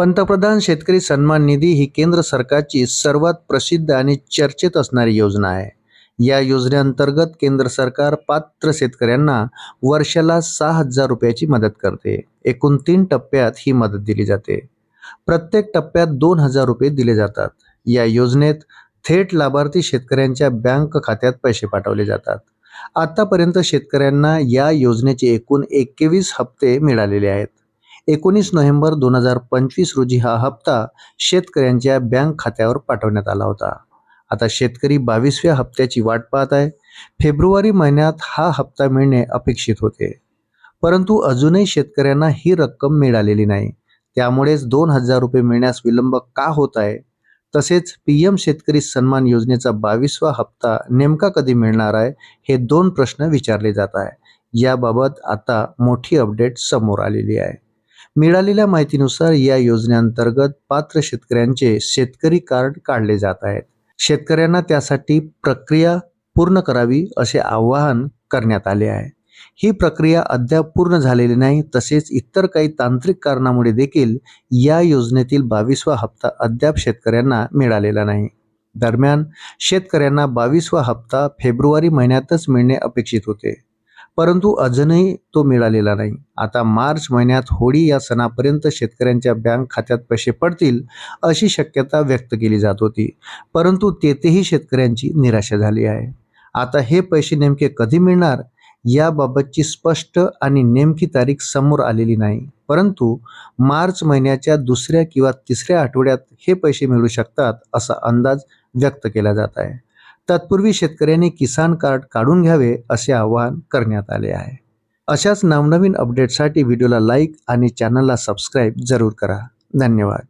पंतप्रधान शेतकरी सन्मान निधी ही केंद्र सरकारची सर्वात प्रसिद्ध आणि चर्चेत असणारी योजना आहे। या योजनेअंतर्गत केंद्र सरकार पात्र शेतकऱ्यांना वर्षाला 6,000 रुपयाची मदत करते। एकूण 3 टप्प्यात ही मदत दिली जाते। प्रत्येक टप्प्यात 2,000 रुपये दिले जातात। या योजनेत थेट लाभार्थी शेतकऱ्यांच्या बँक खात्यात पैसे पाठवले जातात। आतापर्यंत शेतकऱ्यांना या योजनेचे एकूण 21 हप्ते मिळालेले आहेत। 19 नोव्हेंबर 2025 रोजी हा हप्ता शेतकऱ्यांच्या बँक खात्यावर पाठवण्यात आला होता। आता शेतकरी 22व्या हप्त्याची वाट पाहत आहे। फेब्रुवारी महिन्यात हा हप्ता मिळणे अपेक्षित होते, परंतु अजूनही शेतकऱ्यांना ही रक्कम मिळालेली नाही। त्यामुळेच 2,000 रुपये मिळण्यास विलंब का होत आहे? तसेच पीएम शेतकरी सन्मान योजनेचा 22वा हप्ता नेमका कधी मिळणार आहे, हे 2 प्रश्न विचारले जात आहे। याबाबत आता मोठी अपडेट समोर आलेली आहे। मिळालेल्या माहितीनुसार या योजनेअंतर्गत पात्र शेतकऱ्यांचे शेतकरी कार्ड काढले जात आहेत। शेतकऱ्यांना त्यासाठी प्रक्रिया पूर्ण करावी असे आवाहन करण्यात आले आहे। ही प्रक्रिया अद्याप पूर्ण झालेली नाही। तसेच इतर काही तांत्रिक कारणामुळे देखील या योजनेतील 22वा हप्ता अद्याप शेतकऱ्यांना मिळालेला नाही। दरम्यान शेतकऱ्यांना 22वा हप्ता फेब्रुवारी महिन्यातच मिळणे अपेक्षित होते, परंतु अजूनही तो मिळालेला नाही। आता मार्च महिन्यात होळी या सणापर्यंत शेतकऱ्यांच्या बँक खात्यात पैसे पडतील अशी शक्यता व्यक्त केली जात होती, परंतु तेथेही शेतकऱ्यांची निराशा झाली आहे। आता हे पैसे नेमके कधी मिळणार याबाबतची स्पष्ट आणि नेमकी तारीख समोर आलेली नाही, परंतु मार्च महिन्याच्या 2ऱ्या किंवा 3ऱ्या आठवड्यात हे पैसे मिळू शकतात असा अंदाज व्यक्त केला जात आहे। तत्पूर्वी शेतकऱ्यांनी किसान कार्ड काढून घ्यावे असे आवाहन करण्यात आले आहे। अशाच नवनवीन अपडेटसाठी व्हिडिओला लाईक आणि चॅनलला सबस्क्राईब जरूर करा। धन्यवाद।